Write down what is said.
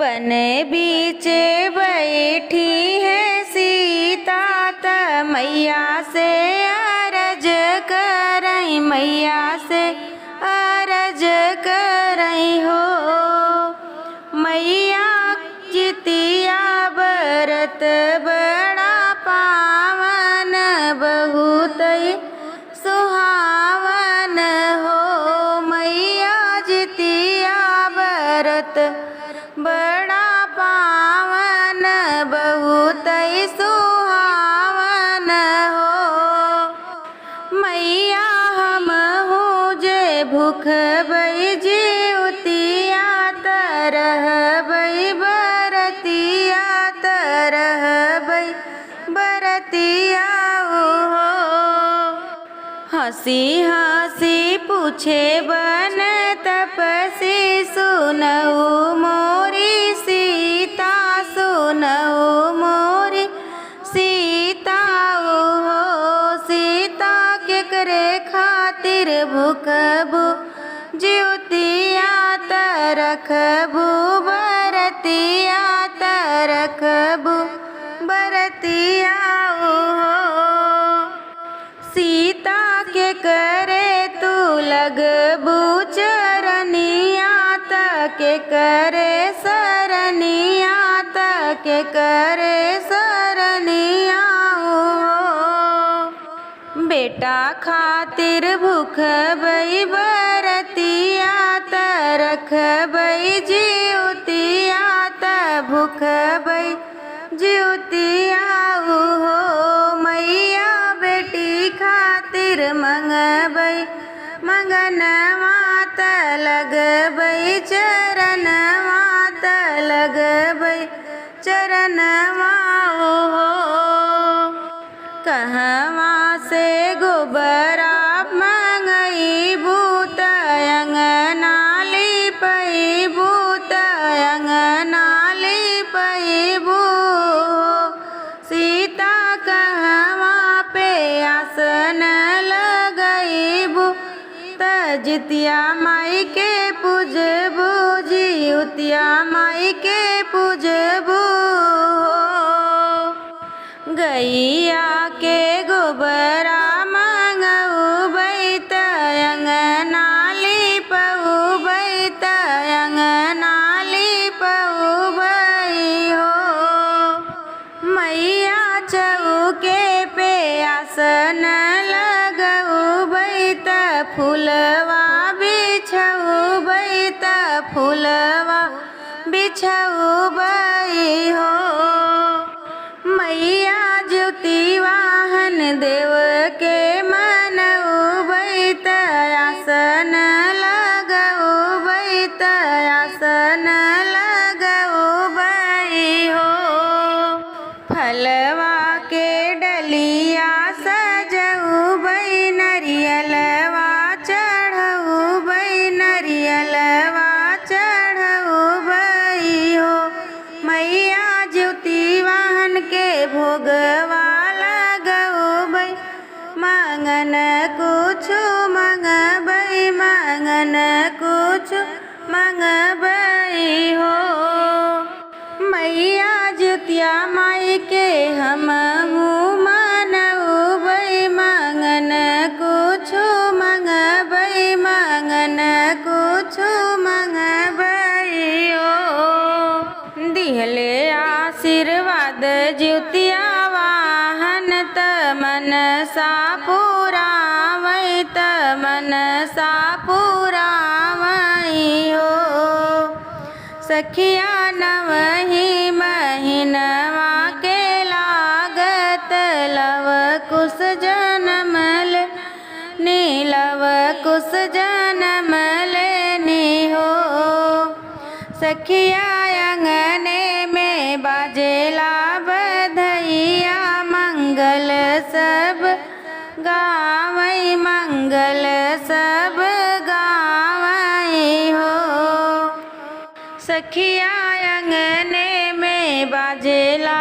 वन बीचे बैठी है सीता त मैया से अरज करई, मैया से अरज करई हो। मैया जितिया बरत बड़ा पावन, बहुत सुहावन हो। मैया जितिया बरत बड़ा पावन, बहुत सुहावन हो। मैया हम हूँ जे भूख बई जीवतिया तरह बई बरतिया, तरह बई बरतिया हो। हंसी हंसी पूछे बन तपसी, सुनऊ मोरी सीता, सुनऊ मोरी सीता हो। सीता के करे खातिर भूखबू ज्योतिया तरखबू बरतिया, तरखबू बरतिया हो। सीता के करे तू लगबू चरनिया, के करे सरनिया, के करे सरनिया हो। बेटा खातिर भूख बई बरतिया, तरख बई ज्योतिया, भूख बई ज्योतिया हो। मैया बेटी खातिर मंगबई मंगनवा, लगबई चरणवा, लगबई चरणवा हो। कहवा से गोबरा मंगई भूत अंगना लिपई, भूत अंगना लिपई भू। सीता कहवा पे आसन लगई भू, जितिया माई के पूजबू, जितिया माई के पूजबू। गैया के गोबरा मंगऊ बैत अंगना लिपऊ, बैत अंगना लिपऊ बई हो। मैया चौके पे आसन लगऊ बैत, फूलवा बिछऊ बैत, फूलवा बिछऊ बई हो। मैया ज्योति वाहन देव के मनऊ बैत, आसन लगऊ बैत, आसन लगऊ बई हो। फलवा के डलिया सजऊ बई, नरियलवा चढ़ऊ बई, नरियलवा चढ़ऊ बई हो। मैया ज्योति वाहन के भोगवा लगऊ बई, मांगन कुछु मंगबई, मांगन कुछु मंगबई हो। मैया ज्योतिया माई के हम हूँ मनऊ बई, मांगन कुछु मंगबई, मांगन कुछु मंगबई हो। दिहले आशीर्वाद ज्योतिया वाहन, त मनसा पुरावई, त मनसा पुरावई हो। सखिया नवही महीनवा के लागत, लव कुश जनमल नीलव कुश जनमल नी हो। सखिया अंगने में बाजेला बधैया, मंगल सब गावई, मंगल सब गावई हो। सखिया अंगने में बाजेला